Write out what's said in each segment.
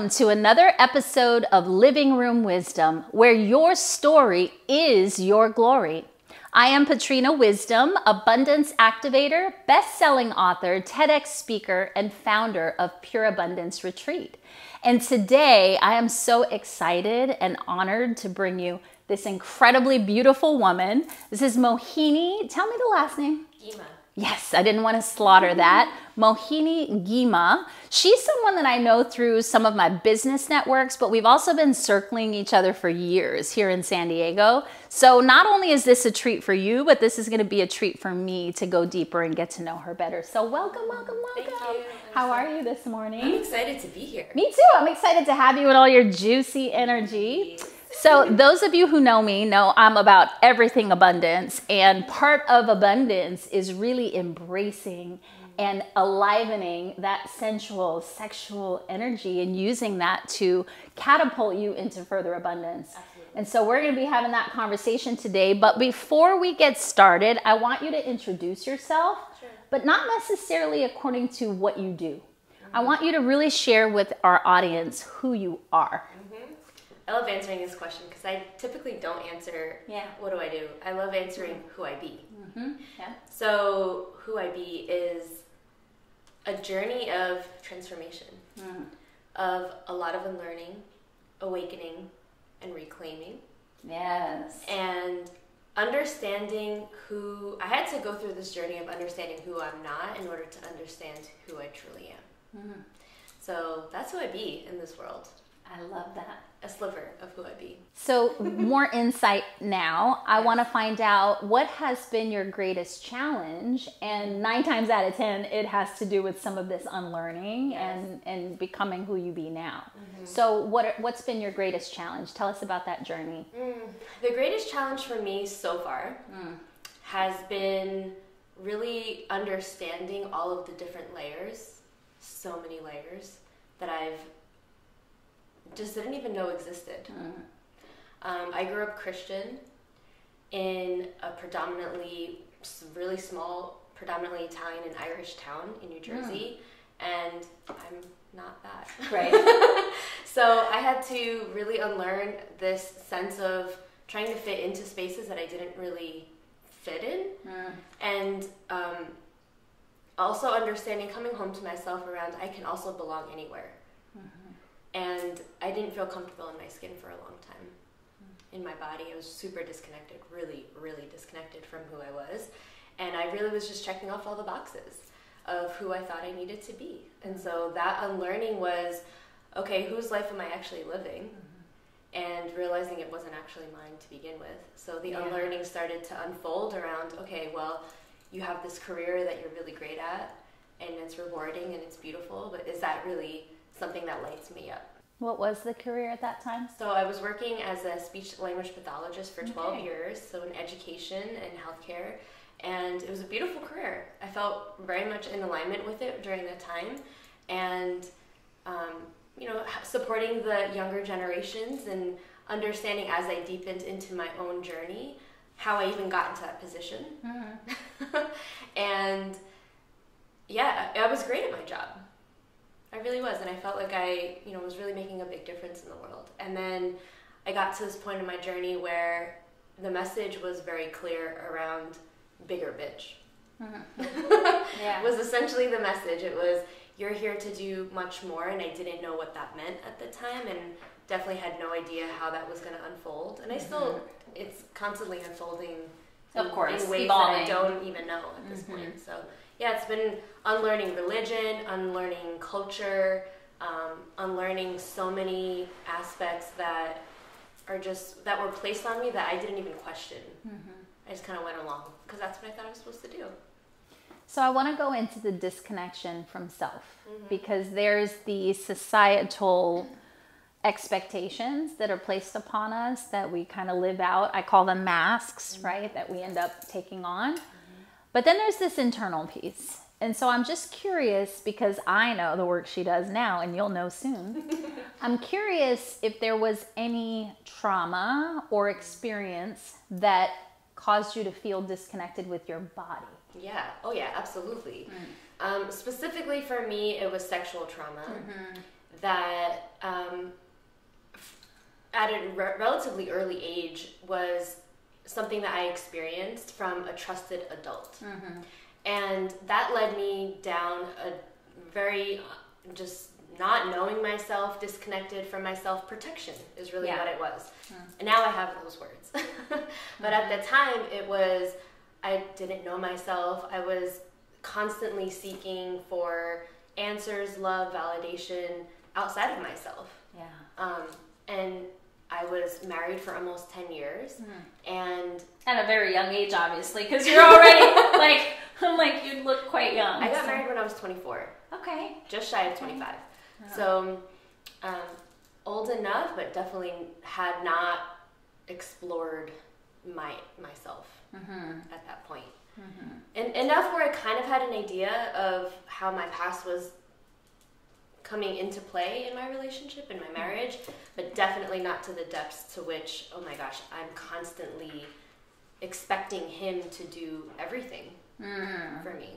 welcome to another episode of Living Room Wisdom, where your story is your glory. I am Patrina Wisdom, abundance activator, best-selling author, TEDx speaker, and founder of Pure Abundance Retreat. And today I am so excited and honored to bring you this incredibly beautiful woman. This is Mohini. Tell me the last name. Gima. Yes, I didn't want to slaughter that. Mohini Ima. She's someone that I know through some of my business networks, but we've also been circling each other for years here in San Diego. So not only is this a treat for you, but this is going to be a treat for me to go deeper and get to know her better. So welcome, welcome, welcome. Thank you. How are you this morning? I'm excited to be here. Me too. I'm excited to have you with all your juicy energy. So those of you who know me know I'm about everything abundance, and part of abundance is really embracing and alivening that sensual, sexual energy and using that to catapult you into further abundance. Absolutely. And so we're going to be having that conversation today. But before we get started, I want you to introduce yourself, but not necessarily according to what you do. I want you to really share with our audience who you are. I love answering this question because I typically don't answer, what do I do? I love answering who I be. Yeah. So who I be is a journey of transformation, of a lot of unlearning, awakening, and reclaiming. Yes. And understanding who, I had to go through this journey of understanding who I'm not in order to understand who I truly am. So that's who I be in this world. I love that. A sliver of who I be. So more insight now. I want to find out what has been your greatest challenge, and 9 times out of 10 it has to do with some of this unlearning and becoming who you be now. So what's been your greatest challenge? Tell us about that journey. The greatest challenge for me so far has been really understanding all of the different layers, so many layers, that I've just didn't even know existed. I grew up Christian in a predominantly, really small, predominantly Italian and Irish town in New Jersey, and I'm not that. Right. So I had to really unlearn this sense of trying to fit into spaces that I didn't really fit in, and also understanding, coming home to myself around, I can also belong anywhere. And I didn't feel comfortable in my skin for a long time. In my body, I was super disconnected, really, really disconnected from who I was. And I really was just checking off all the boxes of who I thought I needed to be. And so that unlearning was, okay, whose life am I actually living? And realizing it wasn't actually mine to begin with. So the unlearning started to unfold around, okay, well, you have this career that you're really great at, and it's rewarding and it's beautiful, but is that really something that lights me up? What was the career at that time? So I was working as a speech language pathologist for 12 years, so in education and healthcare, and it was a beautiful career. I felt very much in alignment with it during that time, and supporting the younger generations and understanding as I deepened into my own journey how I even got into that position. And I was great at my job. I really was, and I felt like I, was really making a big difference in the world. And then I got to this point in my journey where the message was very clear around bigger bitch. It was essentially the message. It was, you're here to do much more, and I didn't know what that meant at the time, and definitely had no idea how that was going to unfold. And I still, it's constantly unfolding in ways that I don't even know at this point. So it's been unlearning religion, unlearning culture, unlearning so many aspects that were placed on me that I didn't even question. I just kind of went along because that's what I thought I was supposed to do. So I want to go into the disconnection from self, because there's the societal expectations that are placed upon us that we kind of live out. I call them masks, right? That we end up taking on. But then there's this internal piece. And so I'm just curious, because I know the work she does now, and you'll know soon. I'm curious if there was any trauma or experience that caused you to feel disconnected with your body. Yeah. Oh yeah, absolutely. Specifically for me, it was sexual trauma that at a relatively early age was something that I experienced from a trusted adult. And that led me down a very just not knowing myself, disconnected from myself. Protection is really what it was. And now I have those words. But at the time, it was, I didn't know myself. I was constantly seeking for answers, love, validation outside of myself. And I was married for almost 10 years. And at a very young age, obviously, because you're already I'm like, you look quite young. I got married when I was 24. Okay. Just shy of 25. So old enough, but definitely had not explored myself at that point. And enough where I kind of had an idea of how my past was coming into play in my relationship, in my marriage, but definitely not to the depths to which, oh my gosh, I'm constantly expecting him to do everything for me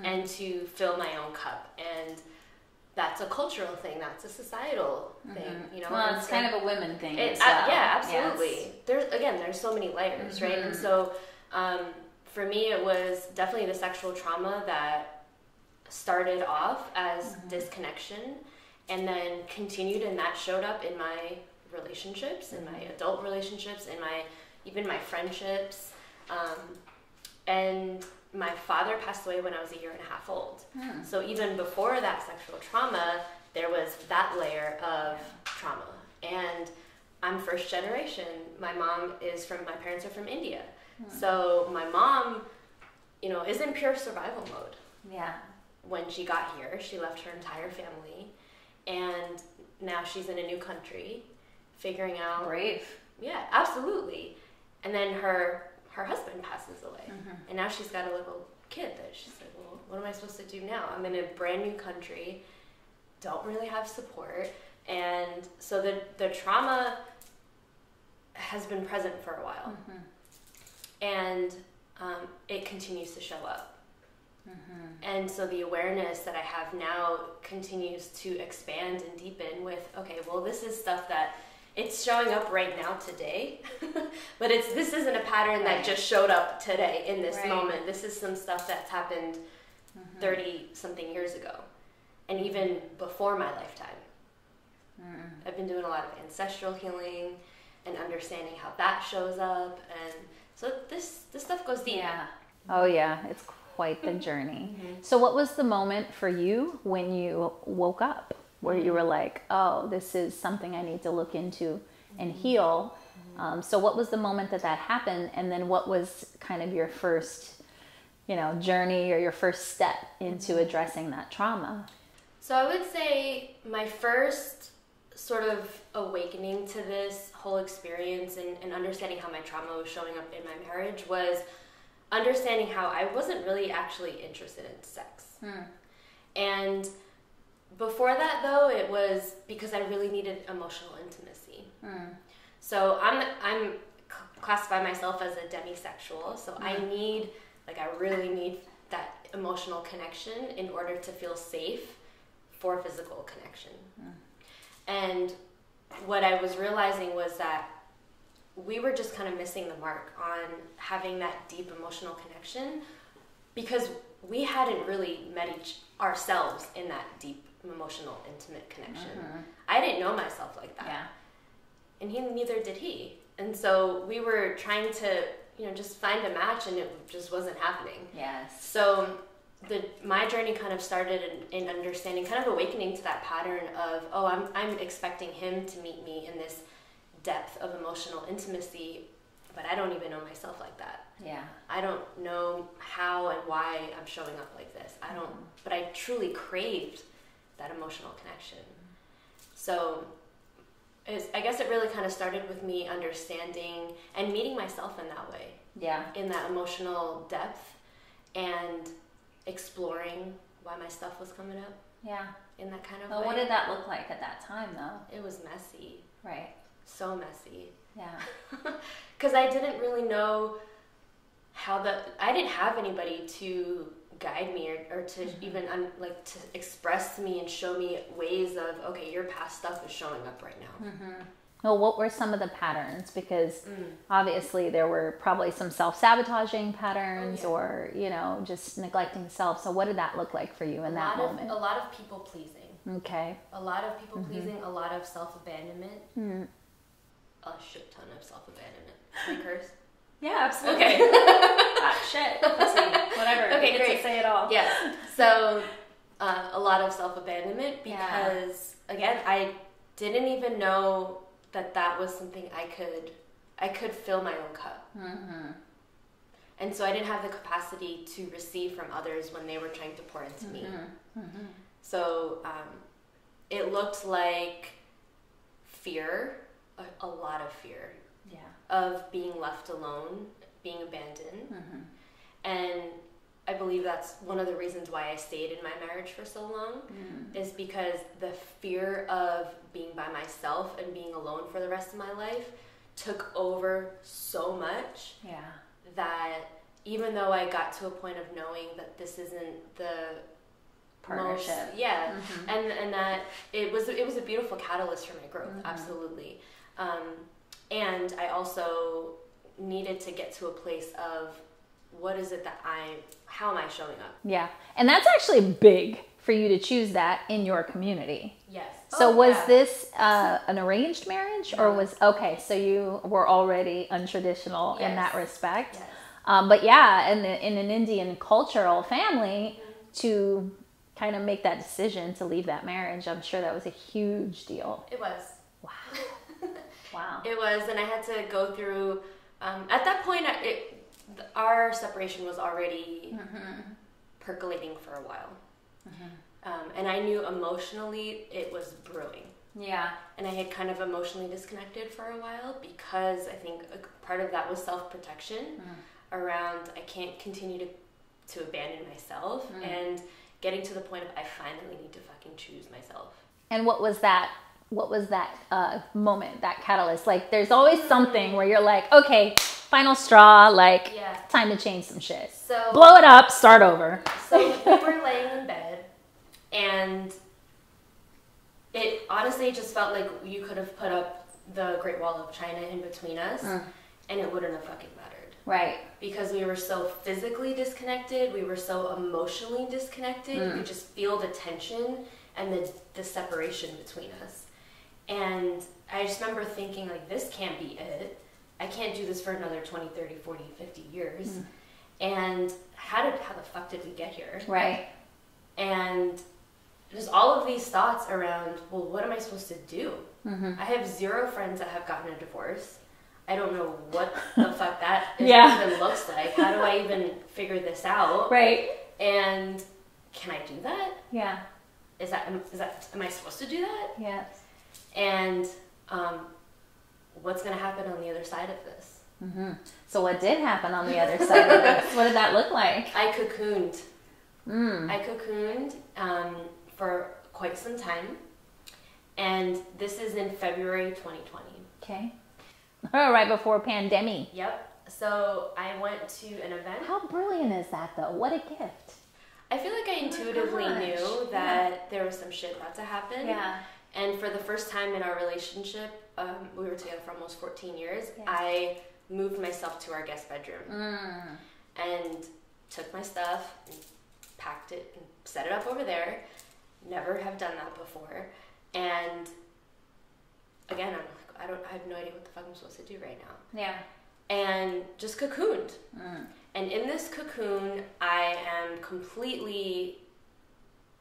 and to fill my own cup. And that's a cultural thing. That's a societal thing, you know. Well, it's kind of a women thing. Yeah, absolutely. There's so many layers, right? And so, for me, it was definitely the sexual trauma that started off as disconnection, and then continued, and that showed up in my relationships, in my adult relationships, in even my friendships, and my father passed away when I was 1.5 years old. So even before that sexual trauma, there was that layer of trauma. And I'm first generation. My parents are from India. So my mom, is in pure survival mode. Yeah. When she got here, she left her entire family, and now she's in a new country, figuring out. Brave. Yeah, absolutely. And then her husband passes away, and now she's got a little kid that she's like, well, what am I supposed to do now? I'm in a brand new country, don't really have support, and so the trauma has been present for a while, and it continues to show up. And so the awareness that I have now continues to expand and deepen with, okay, well, this is stuff that it's showing up right now today, but this isn't a pattern that just showed up today in this moment. This is some stuff that's happened 30 something years ago, and even before my lifetime. I've been doing a lot of ancestral healing and understanding how that shows up, and so this stuff goes deep. Yeah. Oh yeah, it's quite the journey. So what was the moment for you when you woke up, where you were like, oh, this is something I need to look into and heal? So what was the moment that happened? And then what was kind of your first, journey or your first step into addressing that trauma? So I would say my first sort of awakening to this whole experience and understanding how my trauma was showing up in my marriage was understanding how I wasn't really actually interested in sex. And before that, though, it was because I really needed emotional intimacy. So I'm classify myself as a demisexual. So I really need that emotional connection in order to feel safe for physical connection. And what I was realizing was that we were just kind of missing the mark on having that deep emotional connection because we hadn't really met ourselves in that deep emotional intimate connection. I didn't know myself like that, and neither did he. And so we were trying to just find a match, and it just wasn't happening. So my journey kind of started in understanding, kind of awakening to that pattern of, I'm expecting him to meet me in this depth of emotional intimacy, but I don't even know myself like that. I don't know how and why I'm showing up like this. But I truly craved that emotional connection. So I guess it really kind of started with me understanding and meeting myself in that way. In that emotional depth, and exploring why my stuff was coming up. In that kind of way. What did that look like at that time, though? It was messy. Right. So messy. Because I didn't really know I didn't have anybody to guide me or to even like to express to me and show me ways of, okay, your past stuff is showing up right now. Well, what were some of the patterns? Because obviously there were probably some self-sabotaging patterns or, you know, just neglecting self. So what did that look like for you in that moment? A lot of people pleasing. Okay. A lot of people pleasing, a lot of self-abandonment. A shit ton of self-abandonment. Can I curse? Yeah, absolutely. Okay. Shit. Pussy, whatever. Okay, great. Say it all. Yeah. So a lot of self-abandonment because, again, I didn't even know that was something I could fill my own cup. And so I didn't have the capacity to receive from others when they were trying to pour into me. So it looked like fear, a lot of fear of being left alone, being abandoned. And I believe that's one of the reasons why I stayed in my marriage for so long, is because the fear of being by myself and being alone for the rest of my life took over so much that even though I got to a point of knowing that this isn't the partnership, and that it was a beautiful catalyst for my growth, absolutely. And I also needed to get to a place of what is it that how am I showing up? Yeah. And that's actually big for you to choose that in your community. Yes. So was this an arranged marriage or so you were already untraditional in that respect. Yes. But yeah, in an Indian cultural family to kind of make that decision to leave that marriage, I'm sure that was a huge deal. It was. Wow. Wow. It was, and I had to go through, at that point, our separation was already percolating for a while. And I knew emotionally it was brewing. Yeah. And I had kind of emotionally disconnected for a while because I think a part of that was self-protection around I can't continue to abandon myself and getting to the point of I finally need to fucking choose myself. And what was that moment, that catalyst? Like there's always something where you're like, okay, final straw, like time to change some shit. So blow it up, start over. So we were laying in bed and it honestly just felt like you could have put up the Great Wall of China in between us and it wouldn't have fucking mattered. Right. Because we were so physically disconnected, we were so emotionally disconnected, you could just feel the tension and the separation between us. And I just remember thinking, like, this can't be it. I can't do this for another 20, 30, 40, 50 years. And how the fuck did we get here? Right. And there's all of these thoughts around, well, what am I supposed to do? I have 0 friends that have gotten a divorce. I don't know what the fuck that even looks like. How do I even figure this out? Right. And can I do that? Yeah. Am I supposed to do that? Yes. And what's going to happen on the other side of this? So what did happen on the other side of this? What did that look like? I cocooned. I cocooned for quite some time. And this is in February 2020. Okay. Oh, right before pandemic. Yep. So I went to an event. How brilliant is that, though? What a gift. I feel like I intuitively knew that there was some shit about to happen. Yeah. And for the first time in our relationship, we were together for almost 14 years, I moved myself to our guest bedroom and took my stuff and packed it and set it up over there. Never have done that before. And again, I'm like, I have no idea what the fuck I'm supposed to do right now. Yeah. And just cocooned. And in this cocoon, I am completely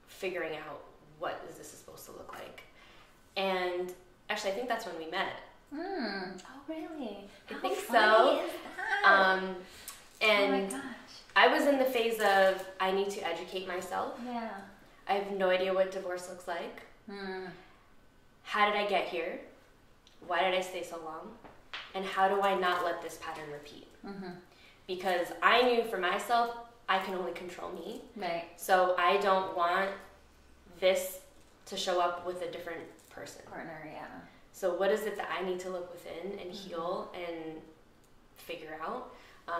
figuring out what is this supposed to look like. And actually, I think that's when we met. Oh, really? I think so. Is that? And oh my gosh. I was in the phase of I need to educate myself. Yeah. I have no idea what divorce looks like. How did I get here? Why did I stay so long? And how do I not let this pattern repeat? Because I knew for myself, I can only control me. Right. So I don't want this to show up with a different person. Partner, yeah. So what is it that I need to look within and heal and figure out?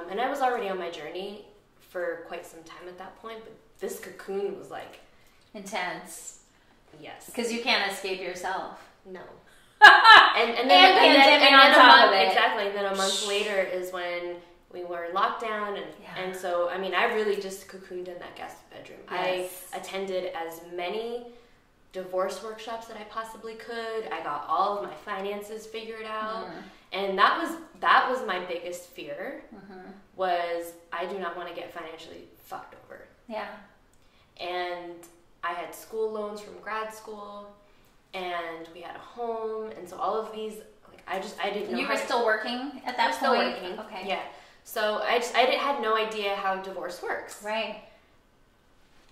And I was already on my journey for quite some time at that point, but this cocoon was like intense. Yes. Because you can't escape yourself. No. And then on top of it. Exactly. And then a month later is when we were in lockdown. And so, I mean, I really just cocooned in that guest bedroom. Yes. I attended as many divorce workshops that I possibly could. I got all of my finances figured out. And that was my biggest fear, was I do not want to get financially fucked over. Yeah. And I had school loans from grad school, and we had a home, and so all of these, like, I didn't know. You were still working at that point? Still working. Okay. Yeah. So I had no idea how divorce works. Right.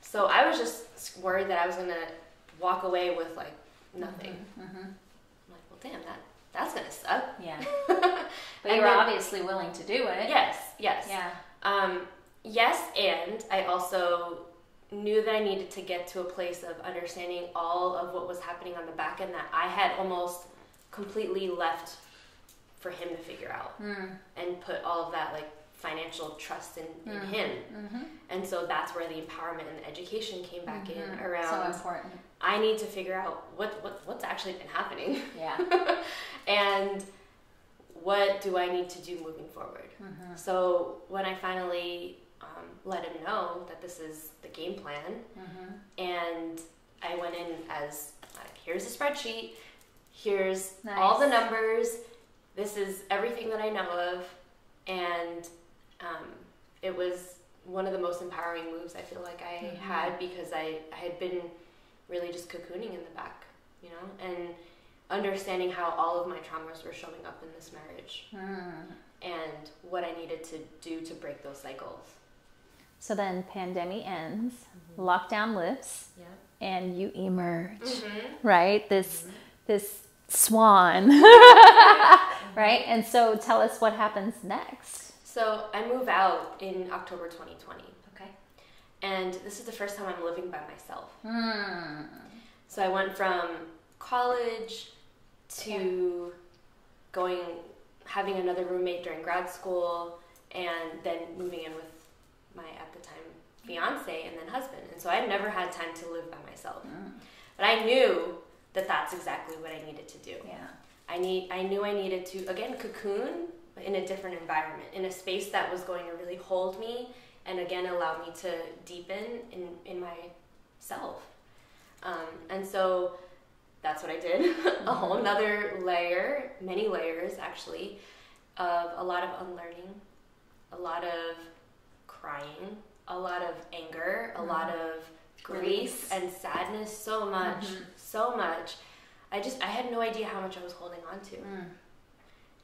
So I was just worried that I was gonna walk away with like nothing. I'm like, well, damn, that's gonna suck. Yeah. But you were obviously willing to do it. Yes. Yeah. Yes, and I also knew that I needed to get to a place of understanding all of what was happening on the back end that I had almost completely left for him to figure out, and put all of that like financial trust in him. And so that's where the empowerment and the education came back in around. So important. I need to figure out what's actually been happening. Yeah. And what do I need to do moving forward? So when I finally let him know that this is the game plan, and I went in as like, here's a spreadsheet, here's all the numbers, this is everything that I know of, and it was one of the most empowering moves I feel like I had, because I had been really just cocooning in the back, you know, and understanding how all of my traumas were showing up in this marriage, and what I needed to do to break those cycles. So then pandemic ends, lockdown lifts, and you emerge, right? This swan, right? And so tell us what happens next. So I move out in October 2020. Okay. And this is the first time I'm living by myself. So I went from college to having another roommate during grad school, and then moving in with my, at the time, fiance and then husband. And so I never had time to live by myself. But I knew that that's exactly what I needed to do. Yeah. I knew I needed to, again, cocoon, but in a different environment, in a space that was going to really hold me, and again, allow me to deepen in myself. And so that's what I did. A whole nother layer, many layers actually, of a lot of unlearning, a lot of crying, a lot of anger, a lot of grief and sadness, so much. I had no idea how much I was holding on to.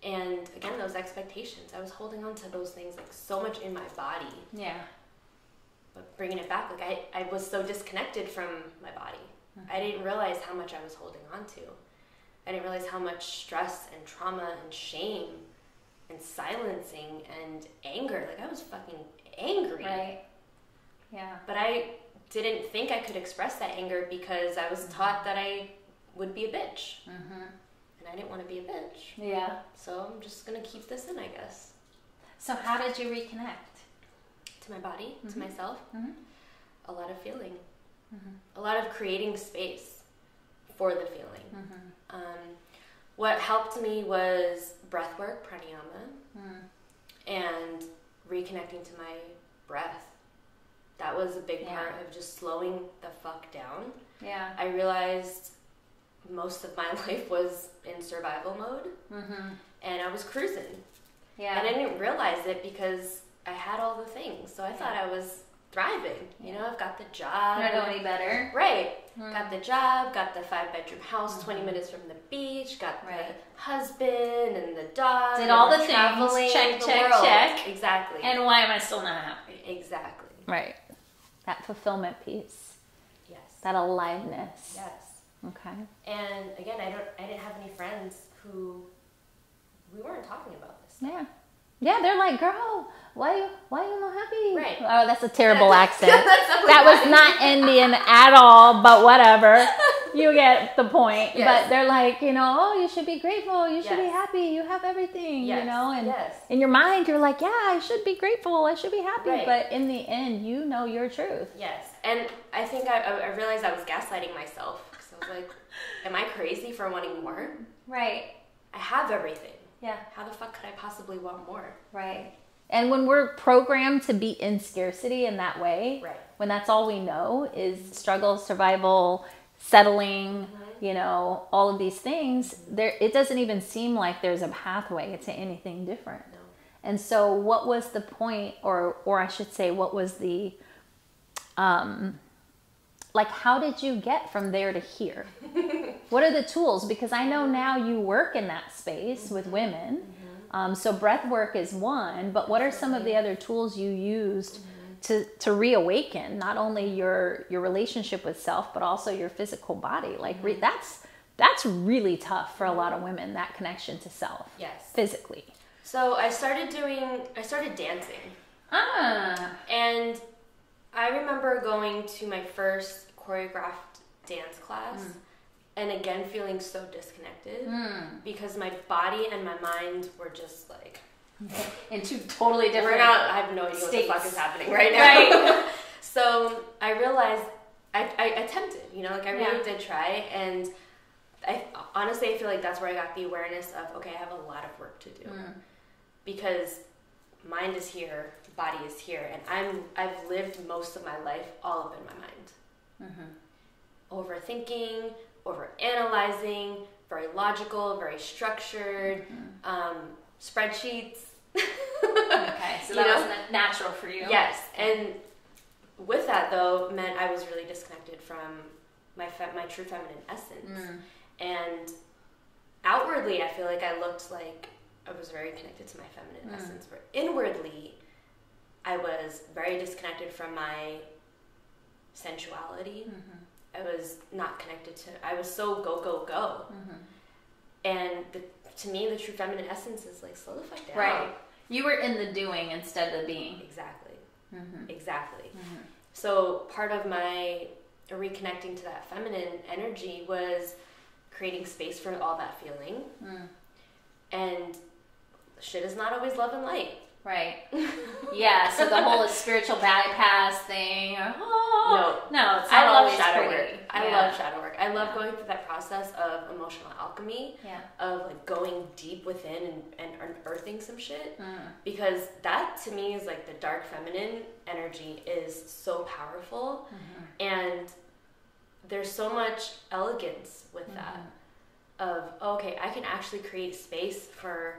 And again, those expectations, I was holding on to those things like so much in my body. Yeah. But bringing it back, like I was so disconnected from my body. I didn't realize how much I was holding on to. I didn't realize how much stress and trauma and shame and silencing and anger. Like I was fucking angry. Right. Yeah. But I didn't think I could express that anger because I was taught that I would be a bitch. And I didn't want to be a bitch. Yeah. So I'm just going to keep this in, I guess. So how did you reconnect? To my body, to myself. A lot of feeling. A lot of creating space for the feeling. What helped me was breathwork, pranayama, and reconnecting to my breath. That was a big part of just slowing the fuck down. Yeah. I realized most of my life was in survival mode, and I was cruising. Yeah. And I didn't realize it because I had all the things. So I thought I was thriving. You know, I've got the job. I don't know any better. Right. Got the job, got the 5-bedroom house 20 minutes from the beach, got the husband and the dog. Did all the things. Traveling Check, the check, world. check. Exactly. And why am I still not happy? Exactly. Right. That fulfillment piece. Yes. That aliveness. Yes. Okay. And again, I didn't have any friends who we weren't talking about this. Yeah. Yeah, they're like, girl, why you not happy? Right. Oh, that's a terrible accent. That was not Indian at all, but whatever. You get the point. Yes. But they're like, you know, oh, you should be grateful. You should be Yes. happy. You have everything, Yes. you know? And Yes. in your mind, you're like, yeah, I should be grateful. I should be happy. Right. But in the end, you know your truth. Yes. And I think I realized I was gaslighting myself. Because I was like, am I crazy for wanting more? Right. I have everything. Yeah. How the fuck could I possibly want more? Right. And when we're programmed to be in scarcity in that way, Right. when that's all we know is struggle, survival, settling, you know, all of these things, it doesn't even seem like there's a pathway to anything different. No. And so what was the point, or I should say, what was the, like, how did you get from there to here? What are the tools? Because I know now you work in that space with women. So breath work is one, but what are some of the other tools you used to reawaken not only your relationship with self, but also your physical body? Like that's really tough for a lot of women, that connection to self. Yes. Physically. So I started dancing. And I remember going to my first choreographed dance class and again feeling so disconnected because my body and my mind were just like in two totally different I have no idea states. what the fuck is happening right now. Right. So I realized I attempted, you know, like I really did try, and I honestly feel like that's where I got the awareness of, okay, I have a lot of work to do because mind is here, body is here, and I've lived most of my life all up in my mind. Overthinking, over analyzing, very logical, very structured, spreadsheets. Okay, so that was natural for you. Yes, and with that though meant I was really disconnected from my true feminine essence. And outwardly, I feel like I looked like I was very connected to my feminine essence, but inwardly, I was very disconnected from my sensuality. I was not connected to, I was so go, go, go. And to me, the true feminine essence is like, slow the fuck down. Right. You were in the doing instead of the being. Exactly. Exactly. So part of my reconnecting to that feminine energy was creating space for all that feeling. And shit is not always love and light. Right. Yeah, so the whole spiritual bypass thing. No, it's not always shadow pretty. work. I love shadow work. I love going through that process of emotional alchemy, of like going deep within and unearthing some shit, because that to me is like the dark feminine energy is so powerful, and there's so much elegance with that of, okay, I can actually create space for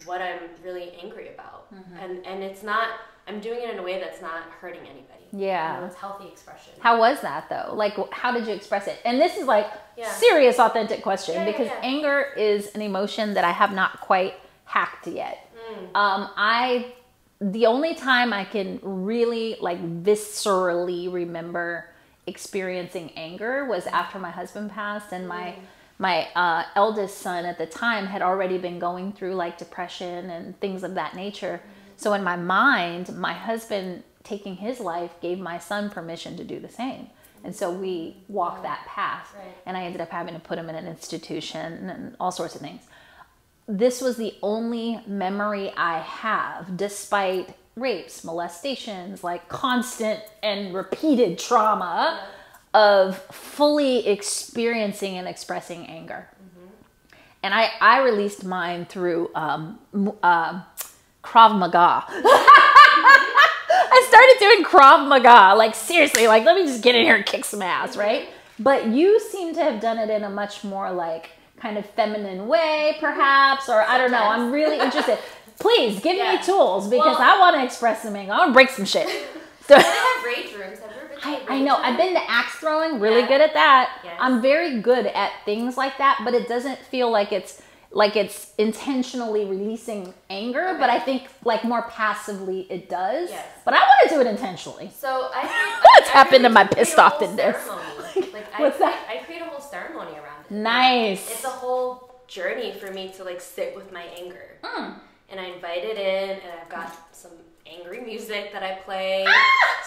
what I'm really angry about, and it's not, I'm doing it in a way that's not hurting anybody. Yeah. You know, it's healthy expression. How was that though? Like, how did you express it? And this is like serious, authentic question, because anger is an emotion that I have not quite hacked yet. The only time I can really like viscerally remember experiencing anger was after my husband passed, and my eldest son at the time had already been going through like depression and things of that nature. So in my mind, my husband taking his life gave my son permission to do the same. And so we walked that path, and I ended up having to put him in an institution and all sorts of things. This was the only memory I have, despite rapes, molestations, like constant and repeated trauma, of fully experiencing and expressing anger. And I released mine through Krav Maga. I started doing Krav Maga, like seriously, like let me just get in here and kick some ass, right? But you seem to have done it in a much more like kind of feminine way, perhaps, or I don't know. I'm really interested. Please give me tools, because I want to express some anger. I want to break some shit. So I have rage rooms. Have you ever been to a rage I know. room? I've been to axe throwing, really good at that. Yes. I'm very good at things like that, but it doesn't feel like it's intentionally releasing anger, but I think like more passively it does. Yes. But I want to do it intentionally. So Let's tap into my pissed offness. What's that? I create a whole ceremony around it. Nice. It's a whole journey for me to like sit with my anger. And I invite it in, and I've got some angry music that I play.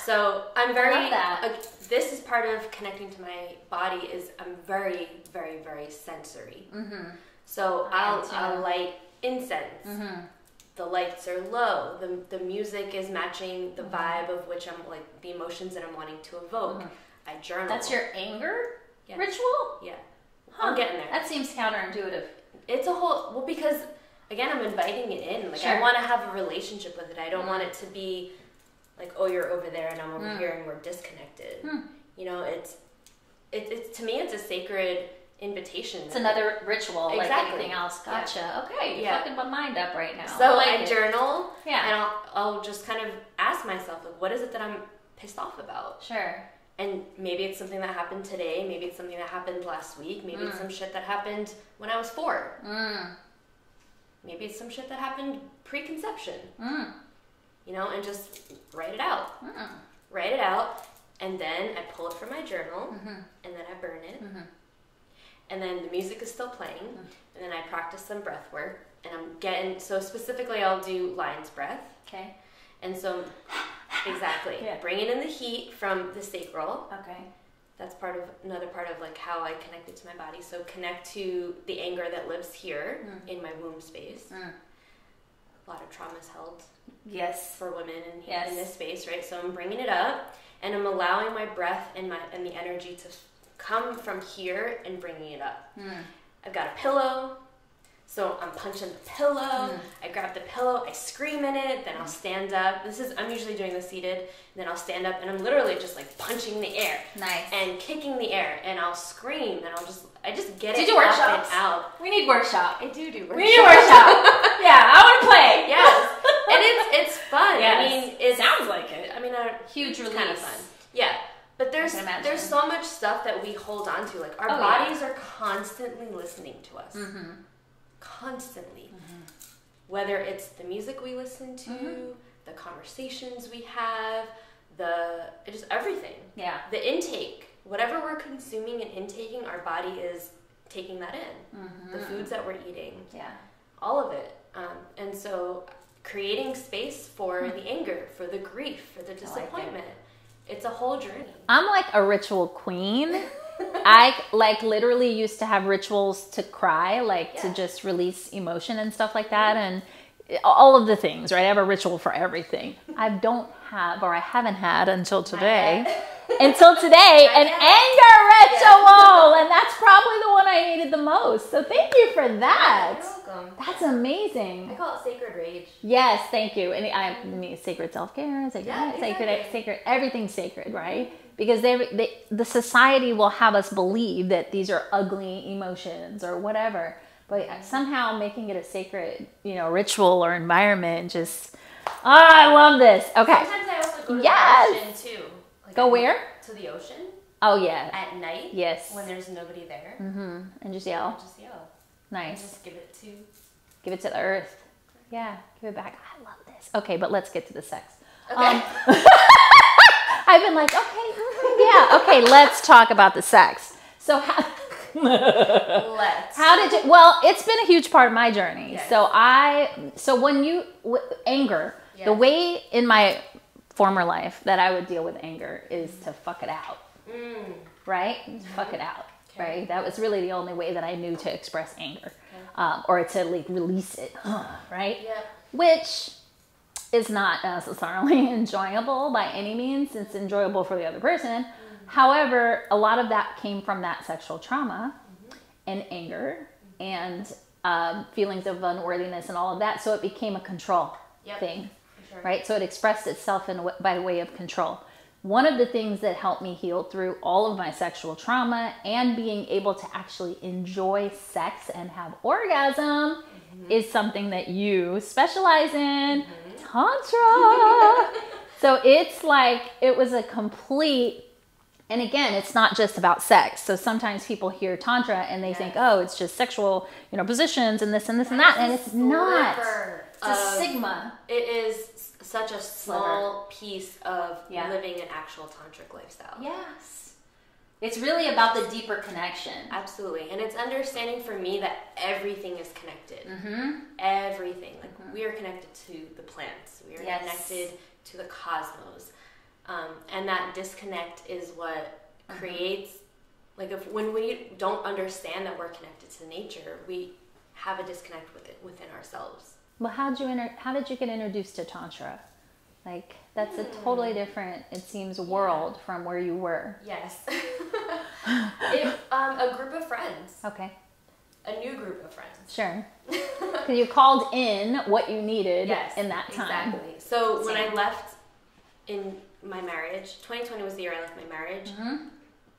So I'm I love that. This is part of connecting to my body. Is I'm very, very, very sensory. So I'll light incense. The lights are low. The music is matching the vibe of which I'm like the emotions that I'm wanting to evoke. I journal. That's your anger ritual? Yeah. I'm getting there. That seems counterintuitive. It's a whole, well, because again, I'm inviting it in. Like, I want to have a relationship with it. I don't want it to be like, oh, you're over there and I'm over here and we're disconnected. You know, it's to me, it's a sacred invitation. It's another ritual, like anything else. Gotcha. Yeah. Okay, you're fucking my mind up right now. So I journal, and I'll just kind of ask myself, like, what is it that I'm pissed off about? Sure. And maybe it's something that happened today. Maybe it's something that happened last week. Maybe it's some shit that happened when I was 4. Maybe it's some shit that happened pre-conception. You know, and just write it out. Write it out, and then I pull it from my journal, and then I burn it. And then the music is still playing, and then I practice some breath work, and I'm getting, so specifically I'll do lion's breath. Okay. And so, exactly, bringing in the heat from the sacral. Okay. That's another part of like how I connected to my body. So connect to the anger that lives here in my womb space. A lot of trauma is held. Yes. For women in this space, right? So I'm bringing it up, and I'm allowing my breath and the energy to come from here and bringing it up. I've got a pillow. So I'm punching the pillow, I grab the pillow, I scream in it, then I'll stand up. I'm usually doing this seated, and then I'll stand up and I'm literally just like punching the air. Nice. And kicking the air, and I'll scream, and I just get it do up workshops? and out. We need workshop. I do workshops. We need workshop. Yeah, I want to play. Yes. And it's fun. Yes. I mean, it sounds like it. I mean, huge release. Kind of fun. Yeah. But there's so much stuff that we hold on to. Like our bodies are constantly listening to us. Constantly. Whether it's the music we listen to, the conversations we have, just everything. Yeah. The intake. Whatever we're consuming and intaking, our body is taking that in. The foods that we're eating. Yeah. All of it. And so creating space for the anger, for the grief, for the disappointment. It's a whole journey. I'm like a ritual queen. I like literally used to have rituals to cry, to just release emotion and stuff like that, and all of the things, right? I have a ritual for everything. I haven't had until today, an anger ritual, and that's probably the one I needed the most. So thank you for that. You're welcome. That's amazing. I call it sacred rage. Yes, thank you. And I mean sacred self-care, sacred, everything's sacred, right? Because the society will have us believe that these are ugly emotions or whatever. But somehow making it a sacred, ritual or environment I love this. Okay. Sometimes I also go to the ocean too. Go where? To the ocean. Oh, yeah. At night. Yes. When there's nobody there. And just yell. Nice. And just give it to the earth. Yeah. Give it back. I love this. Okay, but let's get to the sex. Okay. I've been like, okay, let's talk about the sex. So how did you, well, it's been a huge part of my journey. Yes. So when anger, the way in my former life that I would deal with anger is to fuck it out, right? Fuck it out, right? That was really the only way that I knew to express anger, or to release it, right? Yeah. Which is not necessarily enjoyable by any means. It's enjoyable for the other person. However, a lot of that came from that sexual trauma and anger and feelings of unworthiness and all of that. So it became a control thing, right? So it expressed itself by way of control. One of the things that helped me heal through all of my sexual trauma and being able to actually enjoy sex and have orgasm is something that you specialize in, Tantra. So it's it was a complete, and again, it's not just about sex. So sometimes people hear Tantra and they think, oh, it's just sexual, positions and this and this and that. And it's not. It's a sigma. It is such a small piece of living an actual tantric lifestyle. Yes. It's really about the deeper connection. Absolutely. And it's understanding for me that everything is connected. Everything. Like we are connected to the plants. We are connected to the cosmos. And that disconnect is what creates, like when we don't understand that we're connected to nature, we have a disconnect within ourselves. Well, how did you get introduced to Tantra? Like, that's a totally different, it seems, world from where you were. Yes. A group of friends. Okay. A new group of friends. Sure. Because you called in what you needed in that time. Exactly. So when I left in my marriage, 2020 was the year I left my marriage,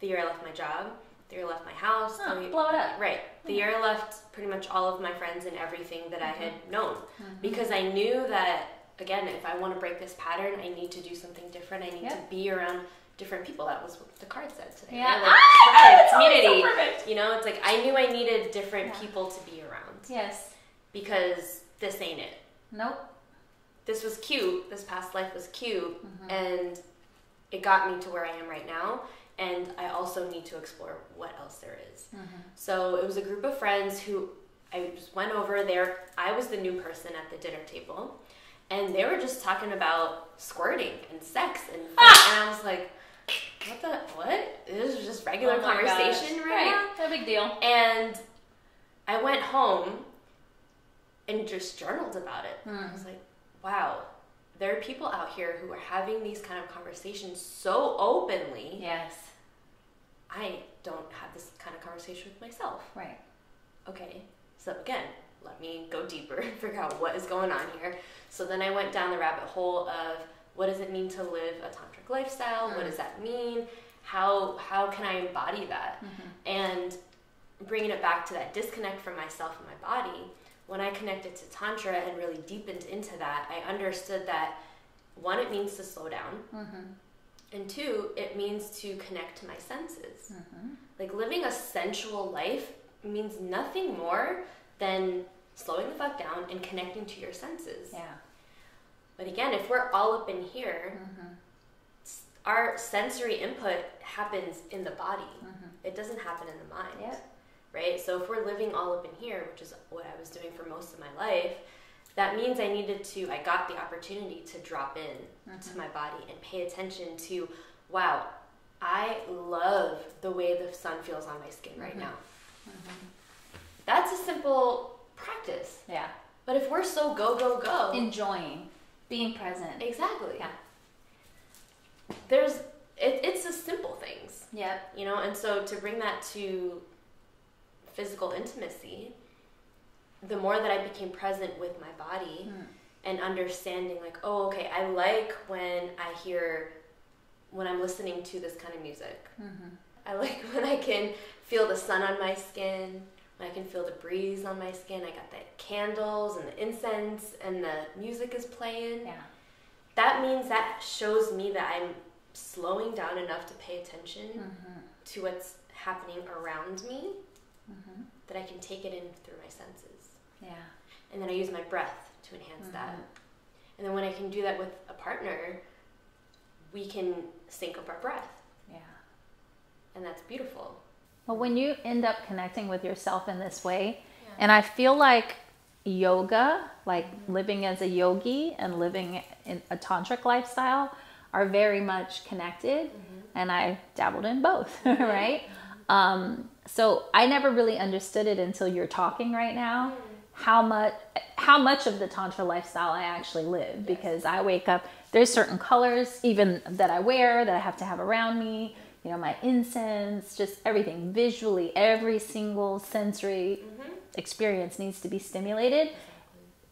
the year I left my job, the year I left my house. Blow it up. Right. The year I left pretty much all of my friends and everything that I had known. Because I knew that, again, if I want to break this pattern, I need to do something different. I need to be around different people. That was what the card said today. Yeah. Like, tribe, community. So perfect. You know, it's like I knew I needed different people to be around. Yes. Because this ain't it. Nope. This was cute. This past life was cute. And it got me to where I am right now. And I also need to explore what else there is. So it was a group of friends who I just went over there. I was the new person at the dinner table. And they were just talking about squirting and sex and fun. And I was like, what? This is just regular conversation right now? No big deal. And I went home and just journaled about it. I was like, wow, there are people out here who are having these kind of conversations so openly. Yes. I don't have this kind of conversation with myself. Right. Okay. So again, let me go deeper and figure out what is going on here. So then I went down the rabbit hole of what does it mean to live a tantric lifestyle? What does that mean? How can I embody that? And bringing it back to that disconnect from myself and my body, when I connected to Tantra and really deepened into that, I understood that, one, it means to slow down. And two, it means to connect to my senses. Like living a sensual life means nothing more than slowing the fuck down and connecting to your senses. Yeah. But again, if we're all up in here, our sensory input happens in the body. It doesn't happen in the mind. Right? So if we're living all up in here, which is what I was doing for most of my life, that means I got the opportunity to drop in to my body and pay attention to, wow, I love the way the sun feels on my skin right now. That's a simple practice. Yeah. But if we're so go, enjoying, being present. Exactly. Yeah. It's the simple things. Yeah. You know, and so to bring that to physical intimacy, the more that I became present with my body and understanding like, oh, okay, I like when I'm listening to this kind of music. I like when I can feel the sun on my skin, when I can feel the breeze on my skin. I got the candles and the incense and the music is playing. Yeah. That means that shows me that I'm slowing down enough to pay attention to what's happening around me, that I can take it in through my senses. Yeah. And then I use my breath to enhance that. And then when I can do that with a partner, we can sync up our breath. Yeah. And that's beautiful. Well, when you end up connecting with yourself in this way, and I feel like yoga, like living as a yogi and living in a tantric lifestyle are very much connected. And I dabbled in both, right? So I never really understood it until you're talking right now, how much of the Tantra lifestyle I actually live, because I wake up, there's certain colors even that I wear that I have to have around me, you know, my incense, just everything visually, every single sensory experience needs to be stimulated.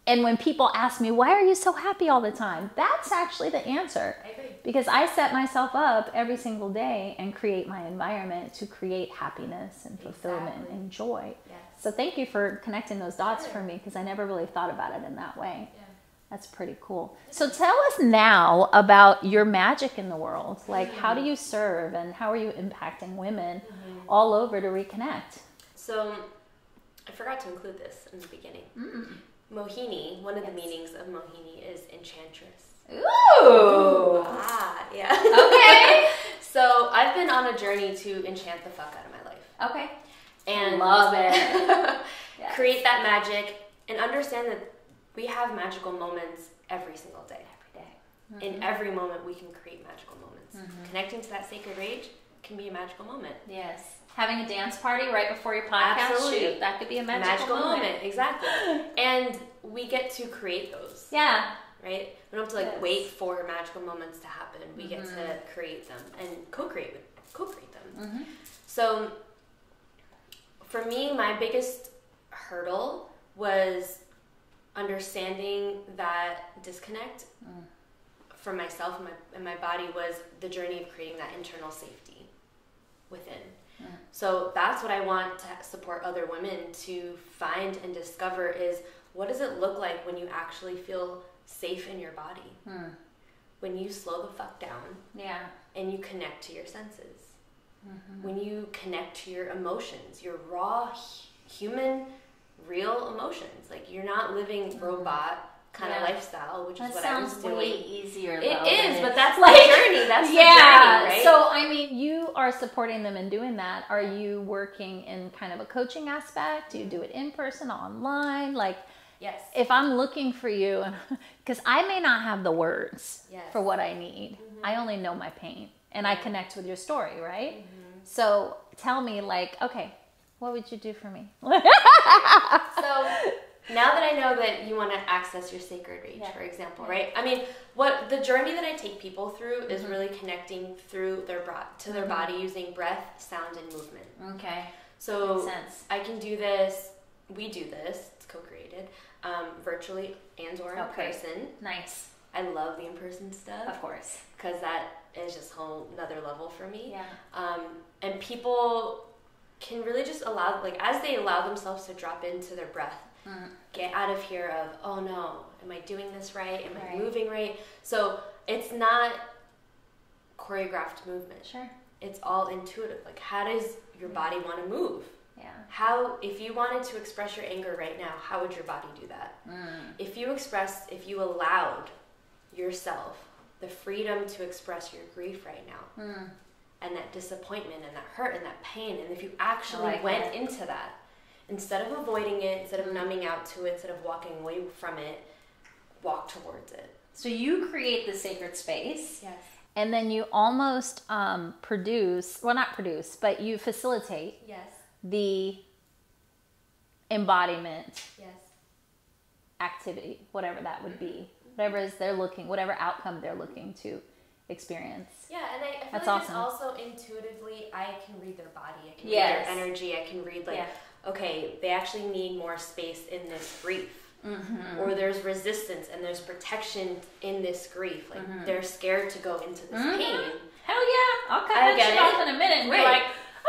And when people ask me, why are you so happy all the time? That's actually the answer. I agree. Because I set myself up every single day and create my environment to create happiness and fulfillment and joy. Yes. So thank you for connecting those dots for me, because I never really thought about it in that way. Yeah. That's pretty cool. So tell us now about your magic in the world. Like, how do you serve and how are you impacting women all over to reconnect? So I forgot to include this in the beginning. Mohini, one of the meanings of Mohini is enchantress. Ooh! Ah, yeah. Okay. So So I've been on a journey to enchant the fuck out of my life. Okay. And love it. Yes. Create that magic and understand that we have magical moments every single day. Every day. Mm-hmm. In every moment, we can create magical moments. Mm-hmm. Connecting to that sacred rage can be a magical moment. Yes. Having a dance party right before your podcast shoot, that could be a magical moment. Exactly. And we get to create those. Yeah. Right? We don't have to wait for magical moments to happen. We get to create them and co-create them. Mm-hmm. So for me, my biggest hurdle was understanding that disconnect for myself and my body was the journey of creating that internal safety within. So that's what I want to support other women to find and discover is what does it look like when you actually feel safe in your body? When you slow the fuck down and you connect to your senses. When you connect to your emotions, your raw, human, real emotions. Like you're not living robot kind of lifestyle, which is what I was doing. That sounds way easier. It is, but that's like, the journey. That's the journey, right? So, I mean, you are supporting them in doing that. Are you working in kind of a coaching aspect? Do you do it in person, online? Like, yes. If I'm looking for you, because I may not have the words for what I need. I only know my pain, and I connect with your story, right? So tell me, like, okay, what would you do for me? So now that I know that you want to access your sacred rage, for example, right? I mean, what the journey that I take people through is really connecting through their body using breath, sound, and movement. Okay. So makes sense. I can do this. We do this. It's co-created, virtually and or in person. Nice. I love the in-person stuff, of course, because that is just whole another level for me. Yeah. And people can really just allow, like, as they allow themselves to drop into their breath. Get out of here of, oh no, am I doing this right? Am I moving right? So it's not choreographed movement. Sure. It's all intuitive. Like, how does your body want to move? Yeah. How, if you wanted to express your anger right now, how would your body do that? If you allowed yourself the freedom to express your grief right now, and that disappointment and that hurt and that pain, and if you actually went into that, instead of avoiding it, instead of numbing out to it, instead of walking away from it, walk towards it. So you create the sacred space. Yes. And then you almost not produce, but you facilitate the embodiment activity, whatever that would be. Whatever outcome they're looking to experience. Yeah, and I feel that's like awesome. It's also intuitively, I can read their body, I can read their energy, I can read okay, they actually need more space in this grief. Or there's resistance and there's protection in this grief. Like they're scared to go into this pain. Hell yeah, I'll cut that shit off in a minute and be like,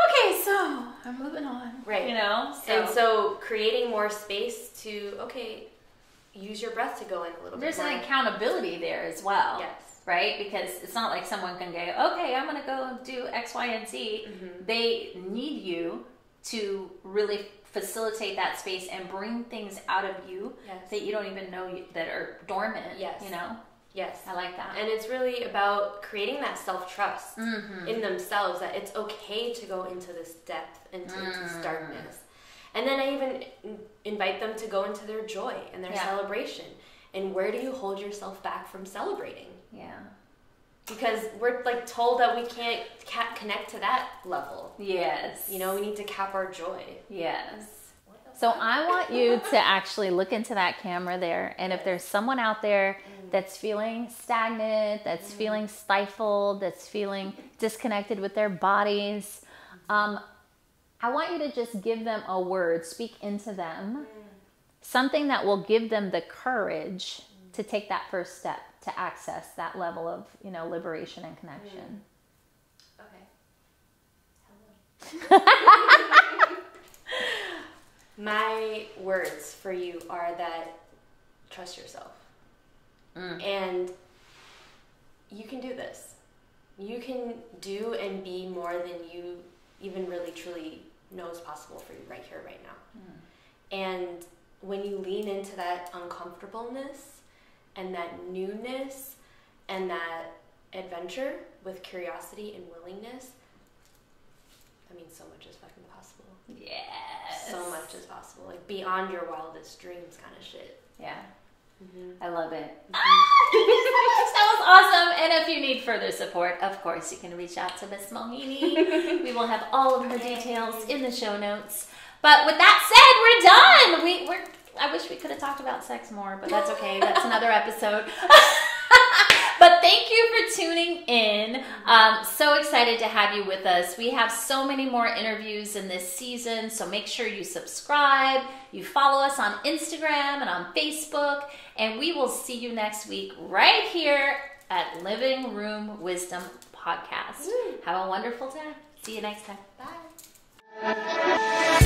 okay, so I'm moving on. Right. You know? And so creating more space to, use your breath to go in a little bit There's more. an accountability there as well. Yes. Right? Because it's not like someone can go, okay, I'm going to go do X, Y, and Z. They need you to really facilitate that space and bring things out of you that you don't even know that are dormant. Yes. You know? Yes. I like that. And it's really about creating that self-trust in themselves, that it's okay to go into this depth, into this darkness. And then I even invite them to go into their joy and their celebration. And where do you hold yourself back from celebrating? Yeah. Because we're like told that we can't connect to that level. Yes. You know, we need to cap our joy. Yes. So I want you to actually look into that camera there. And if there's someone out there that's feeling stagnant, that's feeling stifled, that's feeling disconnected with their bodies, I want you to just give them a word, speak into them, something that will give them the courage to take that first step to access that level of, liberation and connection. Okay. My words for you are that trust yourself. And you can do this. You can do and be more than you even really truly know is possible for you right here, right now. And when you lean into that uncomfortableness and that newness and that adventure with curiosity and willingness, I mean, so much is fucking possible. Yes. So much is possible. Like beyond your wildest dreams kind of shit. Yeah. Mm-hmm. I love it. Thank you so much. That was awesome. And if you need further support, of course, you can reach out to Miss Mohini. We will have all of her details in the show notes. But with that said, we're done. I wish we could have talked about sex more, but that's okay. That's another episode. But thank you for tuning in. So excited to have you with us. We have so many more interviews in this season, so make sure you subscribe, you follow us on Instagram and on Facebook, and we will see you next week right here at Living Room Wisdom Podcast. Have a wonderful time. See you next time. Bye.